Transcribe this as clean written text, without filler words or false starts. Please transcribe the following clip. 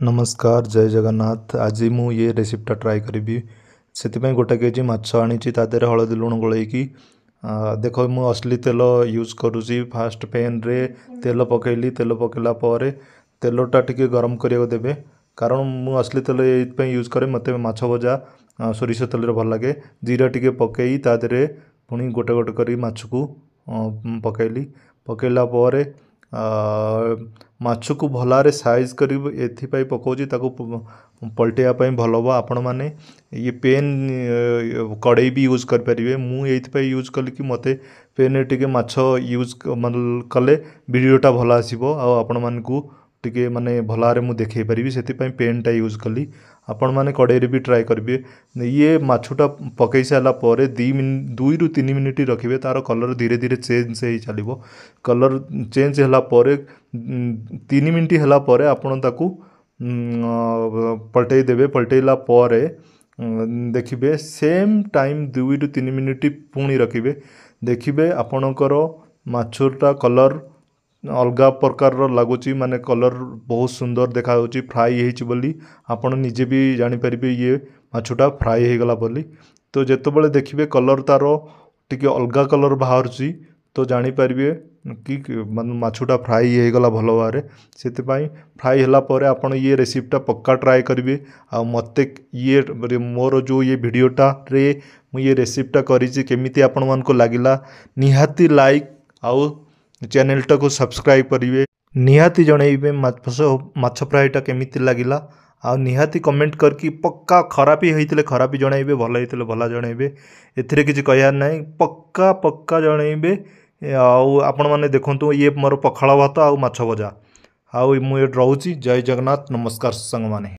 नमस्कार जय जगन्नाथ। आज मु ये रेसिपीटा ट्राए करी से गोटे केजी माछ आनी तादेह हलदी लुण गोलैकी देख मु असली तेल यूज करुँची। फास्ट पैन रे तेल पकईली, तेल पकईला तेलटा टिके गरम करिया देबे कारण मु असली तेल ये यूज करे। मत माछ भजा सोरिष तेल भल लगे। जीरा टिके पकई तादेह पुणी गोटे गोटे करी माछ को पकईली। पकईला माछ को भलारे साइज कर एपाई पकाउची ताकू पलटेवाई भल हम। आपण मैंने ये पेन कड़े भी यूज करेंगे। मुझे यूज कली कि मत पेन टे माछ यूज कले वीडियोटा भल आसो आपण मानू टे माने भलारे मु देखे पारि से पेनटा यूज कली। आपण मैंने कड़े भी ट्राए करेंगे। ये माछटा पकई सारापर 2 ରୁ 3 मिनिट रखिए तार कलर धीरे धीरे चेंज हो चलो। कलर चेंज होगापर 3 मिनिट होगापर आपड़ ताकू पलटई देवे। पलटेला देखिए सेम टाइम 2 ରୁ 3 मिनिट पुणी रखिए। देखिए आपणकर माछटा कलर अलग प्रकार लगुच माने कलर बहुत सुंदर देखा फ्राई होली। आपण निजे भी जानीपर ये माछटा फ्राई हो गला बोली। तो जितेबाला देखिए कलर तार टिके अलग कलर बाहर तो जानीपर कि माछटा फ्राई हो गला भल भाव से फ्राई होगापर आपड़ ये रेसिपीटा पक्का ट्राए करेंगे। आ मत ये मोर जो ये वीडियोटा रे मु ये रेसिपीटा करी केमिति आपण मानको लागिला निहाती लाइक आउ चैनलटा को सब्सक्राइब करेंगे। निहाती जनइबे माछ फ्राईटा केमिति लागिला आ निहाती कमेंट करके पक्का खराब ही होइतिले खराब जनइबे, भल होइतिले भल जनइबे। एथिरे किछि कहयार नाही, पक्का पक्का जनइबे। आउ आपण माने देखंतु ये मोर पखाळ भात आउ माछ भजा आउ मु रोची। जय जगन्नाथ, नमस्कार संग माने।